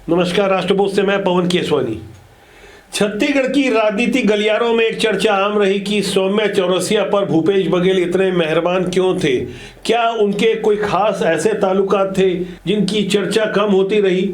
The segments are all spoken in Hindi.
नमस्कार, राष्ट्रभोज से मैं पवन केसवानी। छत्तीसगढ़ की राजनीतिक गलियारों में एक चर्चा आम रही कि सौम्या चौरसिया पर भूपेश बघेल इतने मेहरबान क्यों थे। क्या उनके कोई खास ऐसे ताल्लुकात थे जिनकी चर्चा कम होती रही।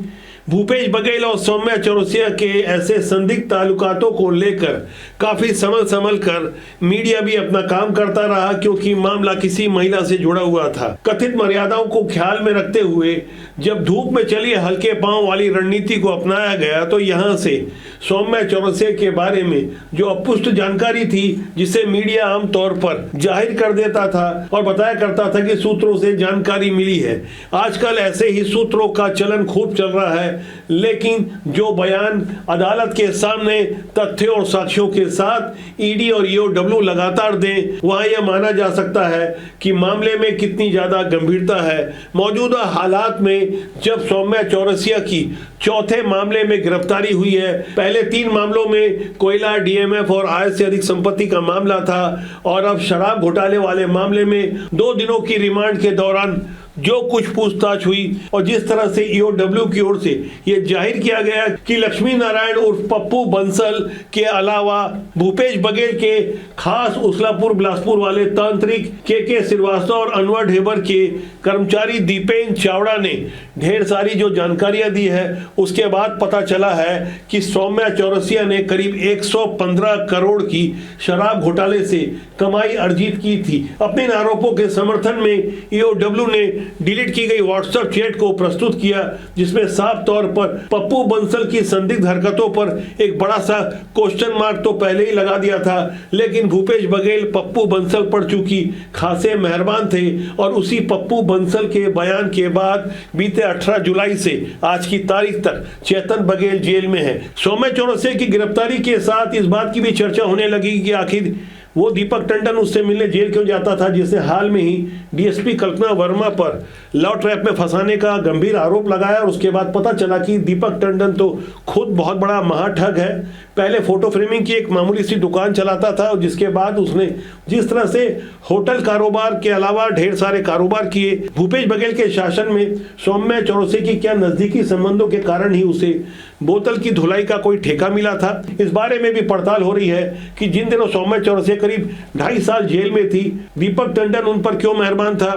भूपेश बघेल और सौम्या चौरसिया के ऐसे संदिग्ध ताल्लुकातों को लेकर काफी संभल कर मीडिया भी अपना काम करता रहा, क्योंकि मामला किसी महिला से जुड़ा हुआ था। कथित मर्यादाओं को ख्याल में रखते हुए जब धूप में चली हल्के पांव वाली रणनीति को अपनाया गया, तो यहां से सौम्या चौरसिया के बारे में जो अपुष्ट जानकारी थी, जिसे मीडिया आमतौर पर जाहिर कर देता था और बताया करता था कि सूत्रों से जानकारी मिली है। आजकल ऐसे ही सूत्रों का चलन खूब चल रहा है, लेकिन जो बयान अदालत के सामने तथ्यों और साक्ष्यों के साथ ईडी और ईओडब्ल्यू लगातार दें, वहां यह माना जा सकता है कि मामले में कितनी ज्यादा गंभीरता है। मौजूदा हालात में जब सौम्या चौरसिया की चौथे मामले में गिरफ्तारी हुई है, पहले 3 मामलों में कोयला, डीएमएफ और आय से अधिक संपत्ति का मामला था, और अब शराब घोटाले वाले मामले में 2 दिनों की रिमांड के दौरान जो कुछ पूछताछ हुई और जिस तरह से ईओडब्ल्यू की ओर से यह जाहिर किया गया कि लक्ष्मी नारायण उर्फ पप्पू बंसल के अलावा भूपेश बघेल के खास उसलापुर बिलासपुर वाले तांत्रिक के श्रीवास्तव और अनवर ढेबर के कर्मचारी दीपेन चावड़ा ने ढेर सारी जो जानकारियां दी है, उसके बाद पता चला है कि सौम्या चौरसिया ने करीब 115 करोड़ की शराब घोटाले से कमाई अर्जित की थी। अपने इन आरोपों के समर्थन में ईओडब्ल्यू ने डिलीट की गई व्हाट्सएप चैट को प्रस्तुत किया, जिसमें साफ तौर पर पप्पू बंसल की संदिग्ध हरकतों पर एक बड़ा सा क्वेश्चन मार्क तो पहले ही लगा दिया था। लेकिन भूपेश बघेल पप्पू बंसल पर चूंकि खासे मेहरबान थे, और उसी पप्पू बंसल के बयान के बाद बीते 18 जुलाई से आज की तारीख तक चेतन बघेल जेल में है। सौम्या चौरसिया की गिरफ्तारी के साथ इस बात की भी चर्चा होने लगी कि आखिर वो दीपक टंडन उससे मिलने जेल क्यों जाता था, जिसने हाल में ही डीएसपी कल्पना वर्मा पर लव ट्रैप में फंसाने का गंभीर आरोप लगाया। और उसके बाद पता चला कि दीपक टंडन तो खुद बहुत बड़ा महाठग है। पहले फोटो फ्रेमिंग की एक मामूली सी दुकान चलाता था, और जिसके बाद उसने जिस तरह से होटल कारोबार के अलावा ढेर सारे कारोबार किए। भूपेश बघेल के शासन में सौम्या चौरसिया की क्या नजदीकी संबंधों के कारण ही उसे बोतल की धुलाई का कोई ठेका मिला था। इस बारे में भी पड़ताल हो रही है कि जिन दिनों सौम्या चौरसिया करीब 2.5 साल जेल में थी, दीपक टंडन उन पर क्यों मेहरबान था।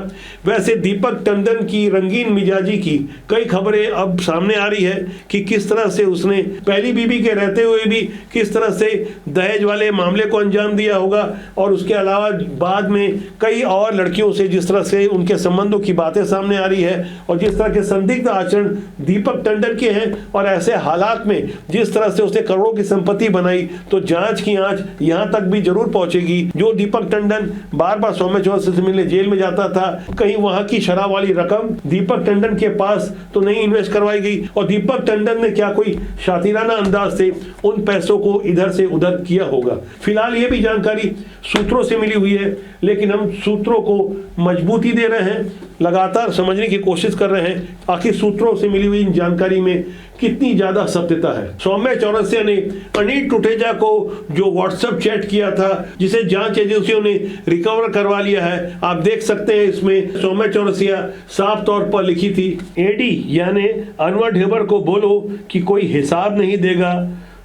वैसे दीपक टंडन की रंगीन मिजाजी की कई खबरें अब सामने आ रही है कि किस तरह से उसने पहली बीवी के रहते हुए भी किस तरह से दहेज वाले मामले को अंजाम दिया होगा, और उसके अलावा बाद में कई और लड़कियों से जिस तरह से उनके संबंधों की बातें सामने आ रही है, और जिस तरह के संदिग्ध आचरण दीपक टंडन के हैं, और ऐसे हालात में जिस तरह से उसने करोड़ों की संपत्ति बनाई, तो जांच की आंच यहां तक भी जरूर पहुंचेगी। जो दीपक टंडन बार बार सौम्या चौरसिया से मिलने जेल में जाता था, कहीं वहां की शराब वाली रकम दीपक टंडन के पास तो नहीं इन्वेस्ट करवाई गई, और दीपक टंडन ने क्या कोई शातिराना अंदाज से उन पैसों को इधर से उधर किया होगा। फिलहाल ये भी जानकारी सूत्रों से मिली हुई है, लेकिन हम सूत्रों को मजबूती दे रहे हैं, लगातार समझने की कोशिश कर रहे हैं आखिर सूत्रों से मिली हुई इन जानकारी में कितनी ज्यादा सत्यता है। सौम्या चौरसिया ने अनिल टुटेजा को जो व्हाट्सएप चैट किया था, जिसे जांच एजेंसियों ने रिकवर करवा लिया है, आप देख सकते हैं। इसमें सौम्या चौरसिया साफ तौर पर लिखी थी, एडी यानी अनवर ढेबर को बोलो कि कोई हिसाब नहीं देगा,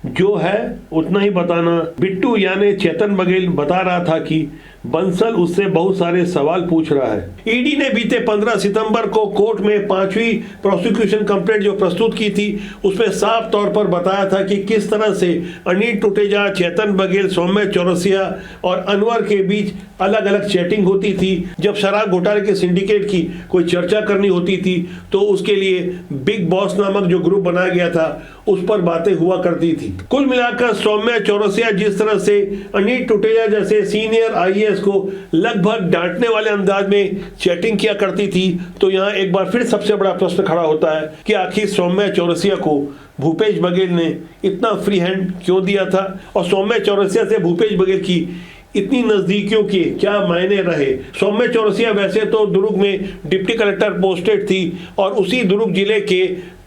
जो है उतना ही बताना। बिट्टू यानी चेतन बघेल बता रहा था कि बंसल उससे बहुत सारे सवाल पूछ रहा है। ईडी ने बीते 15 सितंबर को कोर्ट में 5वीं प्रोसिक्यूशन कंप्लेंट जो प्रस्तुत की थी, उसमें साफ तौर पर बताया था कि किस तरह से अनिल टुटेजा, चेतन बघेल, सौम्या चौरसिया और अनवर के बीच अलग अलग चैटिंग होती थी। जब शराब घोटाले के सिंडिकेट की कोई चर्चा करनी होती थी, तो उसके लिए बिग बॉस नामक जो ग्रुप बनाया गया था, उस पर बातें हुआ करती थी। कुल मिलाकर सौम्या चौरसिया जिस तरह से अनिल टुटेजा जैसे सीनियर आईएएस को लगभग डांटने वाले अंदाज में चैटिंग किया करती थी, तो यहाँ एक बार फिर सबसे बड़ा प्रश्न खड़ा होता है कि आखिर सौम्या चौरसिया को भूपेश बघेल ने इतना फ्री हैंड क्यों दिया था, और सौम्या चौरसिया से भूपेश बघेल की इतनी नजदीकियों के क्या मायने रहे। सौम्या चौरसिया वैसे तो दुर्ग में डिप्टी कलेक्टर पोस्टेड थी, और उसी दुर्ग जिले के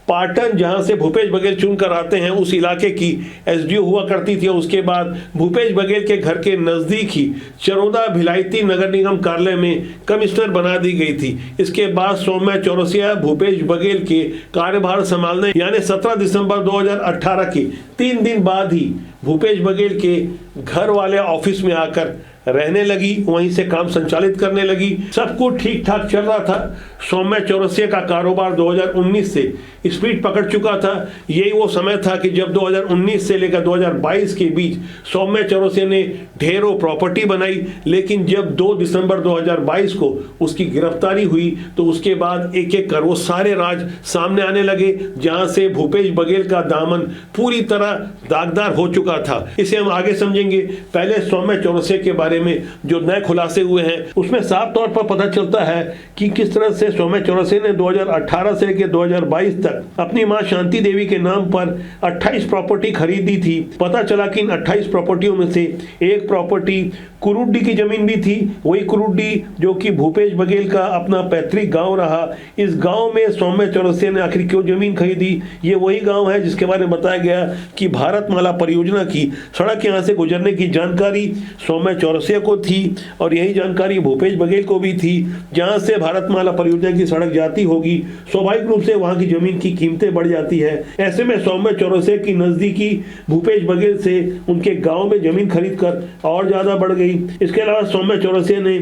पाटन, जहां से भूपेश बघेल चुनकर आते हैं, उस इलाके की एसडीओ हुआ करती थी। उसके बाद भूपेश बघेल के घर के नजदीक ही चरोदा भिलायती नगर निगम कार्यालय में कमिश्नर बना दी गई थी। इसके बाद सौम्या चौरसिया भूपेश बघेल के कार्यभार संभालने यानी 17 दिसंबर 2018 के 3 दिन बाद ही भूपेश बघेल के घर वाले ऑफिस में आकर रहने लगी, वहीं से काम संचालित करने लगी। सब कुछ ठीक ठाक चल रहा था। सौम्या चौरसिया का कारोबार 2019 से स्पीड पकड़ चुका था। यही वो समय था कि जब 2019 से लेकर 2022 के बीच सौम्या चौरसिया ने ढेरों प्रॉपर्टी बनाई, लेकिन जब 2 दिसंबर 2022 को उसकी गिरफ्तारी हुई तो उसके बाद एक एक कर वो सारे राज सामने आने लगे, जहां से भूपेश बघेल का दामन पूरी तरह दागदार हो चुका था। इसे हम आगे समझेंगे। पहले सौम्या चौरसिया के बारे में जो नए खुलासे हुए हैं उसमें साफ तौर पर पता चलता है कि किस तरह से सौम्या चौरसिया ने 2018 से लेकर 2022 तक अपनी मां शांति देवी के नाम पर 28 प्रॉपर्टी खरीदी थी। पता चला कि इन 28 प्रॉपर्टियों में से एक प्रॉपर्टी कुरुड्डी की जमीन भी थी। वही कुरुड्डी जो कि भूपेश बघेल का अपना पैतृक गांव रहा। इस गांव में सौम्या चौरसिया ने आखिर क्यों जमीन खरीदी? ये वही गांव है जिसके बारे में बताया गया कि भारतमाला परियोजना की सड़क यहां से गुजरने की जानकारी सौम्या चौरसिया को थी और यही जानकारी भूपेश बघेल को भी थी। जहां से भारतमाला परियोजना की सड़क जाती होगी, स्वाभाविक रूप से वहां की जमीन की कीमतें बढ़ जाती है। ऐसे में सौम्या चौरसिया की नजदीकी भूपेश बघेल से उनके गांव में जमीन खरीद कर और ज्यादा बढ़ गई। इसके अलावा सौम्या चौरसिया ने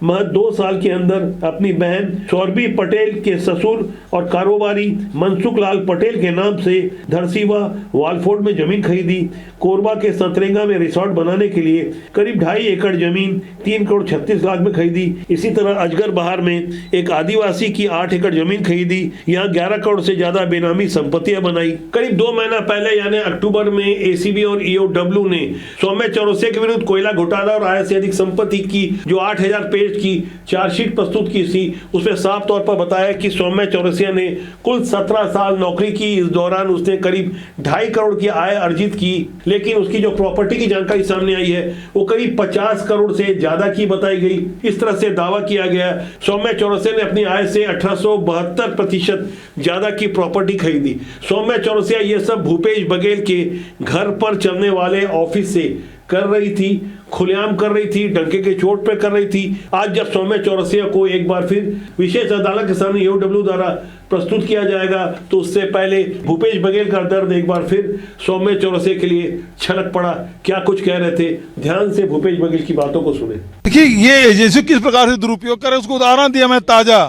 महज 2 साल के अंदर अपनी बहन सौरभी पटेल के ससुर और कारोबारी मनसुख लाल पटेल के नाम से धरसीवा वालफोर्ड में जमीन खरीदी। कोरबा के संतरेंगा में रिसोर्ट बनाने के लिए करीब 2.5 एकड़ जमीन 3 करोड़ 36 लाख में खरीदी। इसी तरह अजगर बहार में एक आदिवासी की 8 एकड़ जमीन खरीदी। यहाँ 11 करोड़ से ज्यादा बेनामी संपत्तियां बनाई। करीब 2 महीना पहले यानी अक्टूबर में एसीबी और ईओडब्ल्यू ने सौम्या चौरसिया के विरुद्ध कोयला घोटाला और आय से अधिक संपत्ति की जो 8000 पेज की चार्जशीट प्रस्तुत की थी, उसमें साफ तौर पर बताया कि सौम्या चौरसिया ने कुल 17 साल नौकरी की। इस दौरान उसने करीब 2.5 करोड़ की आय अर्जित की, लेकिन उसकी जो प्रॉपर्टी की जानकारी सामने आई है वो करीब 50 करोड़ से ज्यादा की बताई गई। इस तरह से दावा किया गया सौम्या चौरसिया ने अपनी आय से 1872% ज्यादा की प्रॉपर्टी खरीदी। सौम्या चौरसिया ये सब भूपेश बघेल के घर पर चलने वाले ऑफिस से कर रही थी, खुलेआम कर रही थी, डंके के चोट पे कर रही थी। आज जब सौम्या चौरसिया को एक बार फिर विशेष अदालत के सामने ईओडब्ल्यू द्वारा प्रस्तुत किया जाएगा तो उससे पहले भूपेश बघेल का दर्द एक बार फिर सौम्या चौरसिया के लिए छलक पड़ा। क्या कुछ कह रहे थे, ध्यान से भूपेश बघेल की बातों को सुने। देखिए, ये एजेंसी किस प्रकार से दुरुपयोग करे उसको उदाहरण दिया मैं ताजा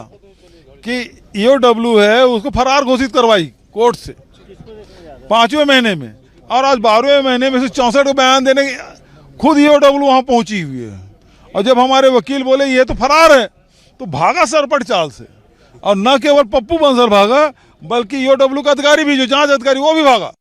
कि ईओडब्ल्यू है उसको फरार घोषित करवाई कोर्ट से 5वें महीने में, और आज 12वें महीने में से 64 को बयान देने खुद ईओडब्ल्यू वहां पहुंची हुई है। और जब हमारे वकील बोले ये तो फरार है तो भागा सरपट चाल से, और न केवल पप्पू बंसल भागा बल्कि ईओडब्ल्यू का अधिकारी भी, जो जांच अधिकारी, वो भी भागा।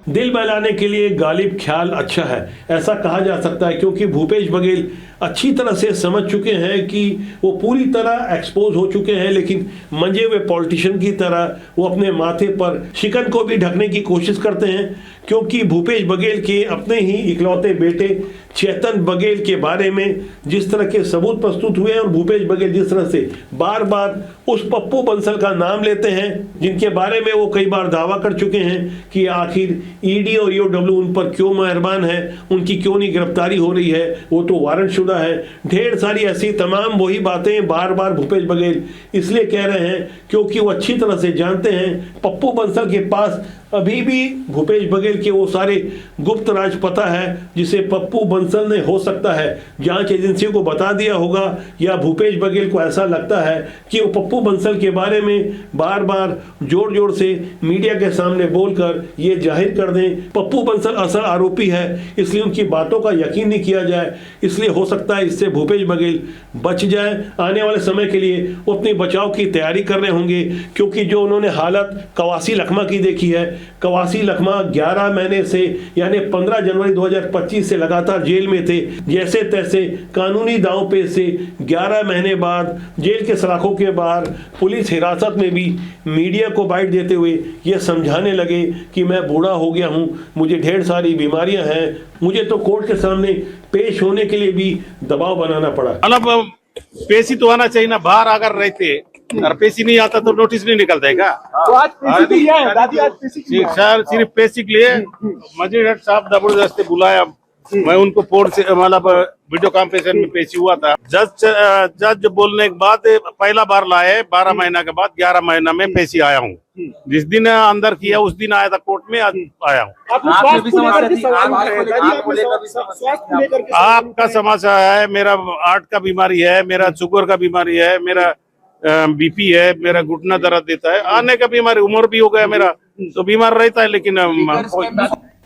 दिल बहलाने के लिए गालिब ख्याल अच्छा है, ऐसा कहा जा सकता है, क्योंकि भूपेश बघेल अच्छी तरह से समझ चुके हैं कि वो पूरी तरह एक्सपोज हो चुके हैं, लेकिन मंजे हुए पॉलिटिशियन की तरह वो अपने माथे पर शिकन को भी ढकने की कोशिश करते हैं। क्योंकि भूपेश बघेल के अपने ही इकलौते बेटे चेतन बघेल के बारे में जिस तरह के सबूत प्रस्तुत हुए हैं और भूपेश बघेल जिस तरह से बार बार उस पप्पू बंसल का नाम लेते हैं जिनके बारे में वो कई बार दावा कर चुके हैं कि आखिर ईडी और ईओडब्ल्यू उन पर क्यों मेहरबान है, उनकी क्यों नहीं गिरफ्तारी हो रही है, वो तो वारंट शुदा है। ढेर सारी ऐसी तमाम वही बातें बार बार भूपेश बघेल इसलिए कह रहे हैं क्योंकि वो अच्छी तरह से जानते हैं पप्पू बंसल के पास अभी भी भूपेश बघेल के वो सारे गुप्त राज पता है जिसे पप्पू बंसल ने हो सकता है जांच एजेंसियों को बता दिया होगा, या भूपेश बघेल को ऐसा लगता है कि वो पप्पू बंसल के बारे में बार बार जोर जोर से मीडिया के सामने बोलकर ये जाहिर कर दें पप्पू बंसल असल आरोपी है, इसलिए उनकी बातों का यकीन नहीं किया जाए। इसलिए हो सकता है इससे भूपेश बघेल बच जाए। आने वाले समय के लिए वो अपने बचाव की तैयारी कर रहे होंगे, क्योंकि जो उन्होंने हालत कवासी लखमा की देखी है, कवासी लखमा 11 महीने से यानी 15 जनवरी 2025 से लगातार जेल में थे। जैसे तैसे कानूनी दांव पे से 11 महीने बाद जेल के सलाखों के बाहर पुलिस हिरासत में भी मीडिया को बाइट देते हुए ये समझाने लगे कि मैं बूढ़ा हो गया हूं, मुझे ढेर सारी बीमारियां हैं, मुझे तो कोर्ट के सामने पेश होने के लिए भी दबाव बनाना पड़ा। मतलब पेश ही तो आना चाहिए ना, बाहर अगर रहते और पेशी नहीं आता तो नोटिस नहीं निकलता है क्या? तो आज पेशी के लिए आए हैं, दादी आज पेशी के लिए आए हैं। सर सिर्फ पेशी के लिए मजिस्ट्रेट साहब जबरदस्ती बुलाया, मैं उनको फोन से मतलब वीडियो कॉन्फ्रेंस में पेशी हुआ था। जज बोलने के बाद पहला बार लाए 12 महीना के बाद 11 महीना में पेशी आया हूँ। जिस दिन अंदर किया उस दिन आया था कोर्ट में, आज आया हूँ। आपने स्वास्थ्य को लेकर के सवाल उठाए हैं। दादी, आपने स्वास्थ्य को लेकर के सवाल आपका उठाए हैं। समस्या है, मेरा हार्ट का बीमारी है, मेरा शुगर का बीमारी है, मेरा बीपी है, मेरा घुटना दर्द देता है, आने का बीमारी, उम्र भी हो गया मेरा, तो बीमार रहता है। लेकिन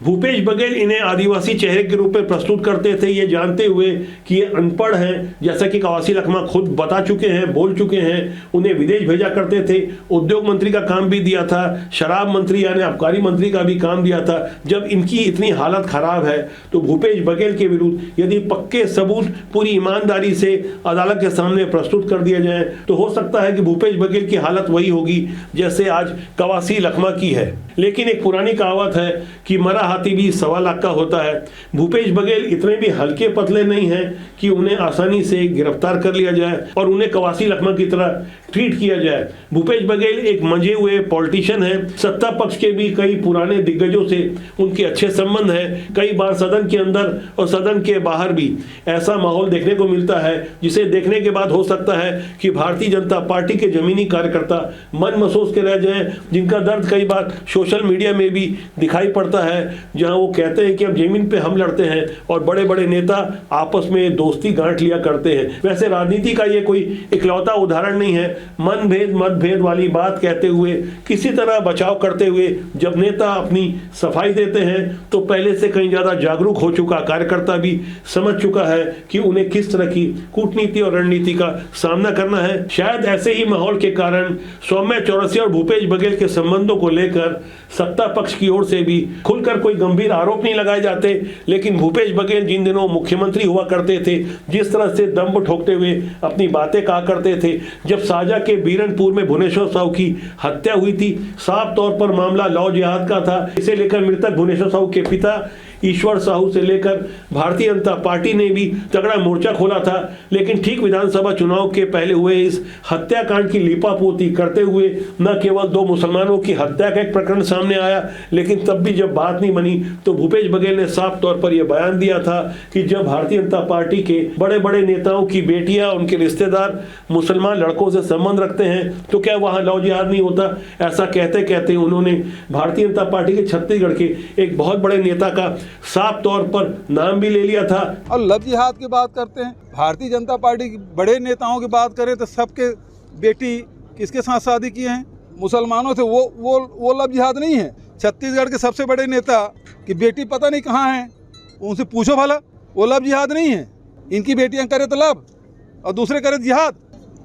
भूपेश बघेल इन्हें आदिवासी चेहरे के रूप में प्रस्तुत करते थे, ये जानते हुए कि ये अनपढ़ हैं, जैसा कि कवासी लखमा खुद बता चुके हैं, बोल चुके हैं। उन्हें विदेश भेजा करते थे, उद्योग मंत्री का काम भी दिया था, शराब मंत्री यानी आबकारी मंत्री का भी काम दिया था। जब इनकी इतनी हालत खराब है तो भूपेश बघेल के विरुद्ध यदि पक्के सबूत पूरी ईमानदारी से अदालत के सामने प्रस्तुत कर दिए जाए तो हो सकता है कि भूपेश बघेल की हालत वही होगी जैसे आज कवासी लखमा की है। लेकिन एक पुरानी कहावत है कि मरा हाथी भी 1.25 लाख का होता है। भूपेश बघेल इतने भी हल्के पतले नहीं हैं कि उन्हें आसानी से गिरफ्तार कर लिया जाए और उन्हें कवासी लखमा की तरह ट्रीट किया जाए। भूपेश बघेल एक मंजे हुए पॉलिटिशियन हैं। सत्ता पक्ष के भी कई पुराने दिग्गजों से उनके अच्छे संबंध हैं, कई बार सदन के अंदर और सदन के बाहर भी ऐसा माहौल देखने को मिलता है जिसे देखने के बाद हो सकता है कि भारतीय जनता पार्टी के जमीनी कार्यकर्ता मन महसूस के रह जाएं, जिनका दर्द कई बार सोशल मीडिया में भी दिखाई पड़ता है, जहां वो कहते हैं कि अब जमीन पे हम लड़ते हैं और बड़े बड़े नेता आपस में दोस्ती गांठ लिया करते हैं। वैसे राजनीति का ये कोई इकलौता उदाहरण नहीं है। मनभेद मतभेद वाली बात कहते हुए, किसी तरह बचाव करते हुए जब नेता अपनी सफाई देते हैं तो पहले से कहीं ज्यादा जागरूक हो चुका कार्यकर्ता भी समझ चुका है कि उन्हें किस तरह की कूटनीति और रणनीति का सामना करना है। शायद ऐसे ही माहौल के कारण सौम्या चौरसिया और भूपेश बघेल के संबंधों को लेकर सत्ता पक्ष की ओर से भी खुलकर कोई गंभीर आरोप नहीं लगाए जाते। लेकिन भूपेश बघेल जिन दिनों मुख्यमंत्री हुआ करते थे, जिस तरह से दम्भ ठोकते हुए अपनी बातें कहा करते थे, जब साजा के बीरनपुर में भुवनेश्वर साहू की हत्या हुई थी, साफ तौर पर मामला लौ जिहाद का था। इसे लेकर मृतक भुवनेश्वर साहू के पिता ईश्वर साहू से लेकर भारतीय जनता पार्टी ने भी तगड़ा मोर्चा खोला था। लेकिन ठीक विधानसभा चुनाव के पहले हुए इस हत्याकांड की लीपापोती करते हुए न केवल 2 मुसलमानों की हत्या का एक प्रकरण सामने आया, लेकिन तब भी जब बात नहीं बनी तो भूपेश बघेल ने साफ तौर पर यह बयान दिया था कि जब भारतीय जनता पार्टी के बड़े बड़े नेताओं की बेटियां, उनके रिश्तेदार मुसलमान लड़कों से संबंध रखते हैं तो क्या वहां लव जिहाद नहीं होता। ऐसा कहते कहते उन्होंने भारतीय जनता पार्टी के छत्तीसगढ़ के एक बहुत बड़े नेता का साफ तौर पर नाम भी ले लिया था। और लव जिहाद की बात करते हैं, भारतीय जनता पार्टी के बड़े नेताओं की बात करें तो सबके बेटी किसके साथ शादी किए हैं, मुसलमानों से। वो लव जिहाद नहीं है। छत्तीसगढ़ के सबसे बड़े नेता की बेटी पता नहीं कहाँ है, उनसे पूछो भला, वो लव जिहाद नहीं है। इनकी बेटियां करे तो लव और दूसरे करे जिहाद,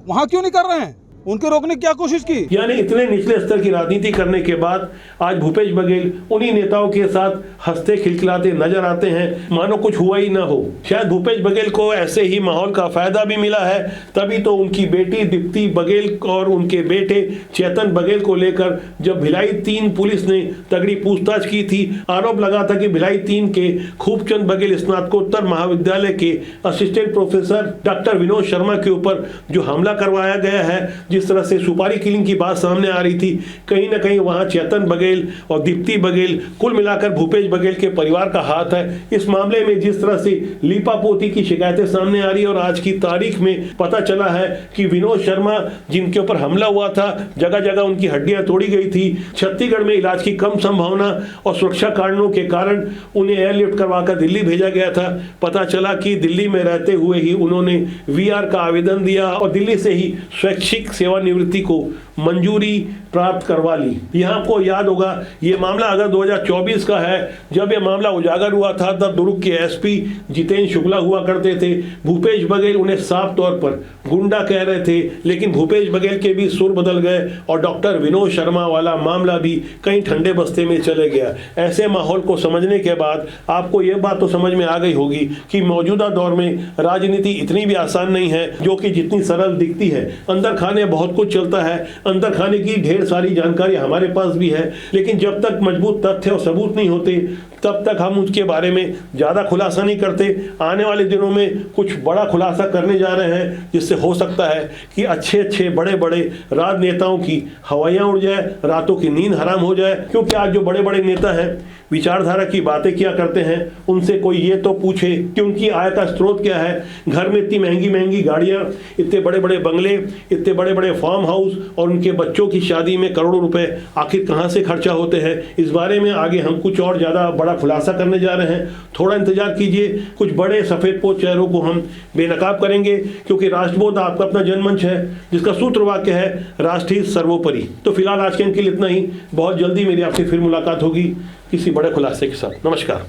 वहाँ क्यों नहीं कर रहे हैं? उनके रोकने की क्या कोशिश की? यानी इतने निचले स्तर की राजनीति करने के बाद आज भूपेश बघेल उन्हीं नेताओं के साथ हंसते खिलखिलाते नजर आते हैं, मानो कुछ हुआ ही ना हो। शायद भूपेश बघेल को ऐसे ही माहौल का फायदा भी मिला है, तभी तो उनकी बेटी दीप्ति बघेल और उनके बेटे चेतन बघेल को लेकर जब भिलाई 3 पुलिस ने तगड़ी पूछताछ की थी, आरोप लगा था कि भिलाई 3 के खूबचंद बघेल स्नातकोत्तर महाविद्यालय के assistant professor doctor Vinod Sharma के ऊपर जो हमला करवाया गया है, जिस तरह से सुपारी किलिंग की बात सामने आ रही थी, कहीं ना कहीं वहां चेतन बघेल और दीप्ति बघेल, कुल मिलाकर भूपेश बघेल के परिवार का हाथ है। इस मामले में जिस तरह से लीपापोती की शिकायतें सामने आ रही है और आज की तारीख में पता चला है कि विनोद शर्मा जिनके ऊपर हमला हुआ था, जगह जगह उनकी हड्डियां तोड़ी गई थी, छत्तीसगढ़ में इलाज की कम संभावना और सुरक्षा कारणों के कारण उन्हें एयरलिफ्ट करवाकर दिल्ली भेजा गया था। पता चला कि दिल्ली में रहते हुए ही उन्होंने VR का आवेदन दिया और दिल्ली से ही स्वैच्छिक सेवानिवृत्ति को मंजूरी प्राप्त करवा ली। यहाँ आपको याद होगा ये मामला अगर 2024 का है, जब ये मामला उजागर हुआ था तब दुर्ग के SP जितेंद्र शुक्ला हुआ करते थे। भूपेश बघेल उन्हें साफ तौर पर गुंडा कह रहे थे, लेकिन भूपेश बघेल के भी सुर बदल गए और डॉक्टर विनोद शर्मा वाला मामला भी कहीं ठंडे बस्ते में चले गया। ऐसे माहौल को समझने के बाद आपको ये बात तो समझ में आ गई होगी कि मौजूदा दौर में राजनीति इतनी भी आसान नहीं है जो कि जितनी सरल दिखती है। अंदर खाने बहुत कुछ चलता है, अंदर खाने की ढेर सारी जानकारी हमारे पास भी है, लेकिन जब तक मजबूत तथ्य और सबूत नहीं होते तब तक हम उसके बारे में ज़्यादा खुलासा नहीं करते। आने वाले दिनों में कुछ बड़ा खुलासा करने जा रहे हैं, जिससे हो सकता है कि अच्छे अच्छे बड़े बड़े राजनेताओं की हवाइयाँ उड़ जाए, रातों की नींद हराम हो जाए। क्योंकि आज जो बड़े बड़े नेता हैं, विचारधारा की बातें किया करते हैं, उनसे कोई ये तो पूछे कि उनकी आय का स्रोत क्या है। घर में इतनी महंगी महंगी गाड़ियाँ, इतने बड़े बड़े बंगले, इतने बड़े बड़े फार्म हाउस और उनके बच्चों की शादी में करोड़ों रुपए आखिर कहाँ से खर्चा होते हैं। इस बारे में आगे हम कुछ और ज़्यादा बड़ा खुलासा करने जा रहे हैं। थोड़ा इंतजार कीजिए, कुछ बड़े सफ़ेदपोश चेहरों को हम बेनकाब करेंगे, क्योंकि राष्ट्रबोध आपका अपना जनमंच है, जिसका सूत्र वाक्य है राष्ट्र सर्वोपरि। तो फिलहाल आज के लिए इतना ही। बहुत जल्दी मेरी आपसे फिर मुलाकात होगी किसी बड़े खुलासे के साथ। नमस्कार।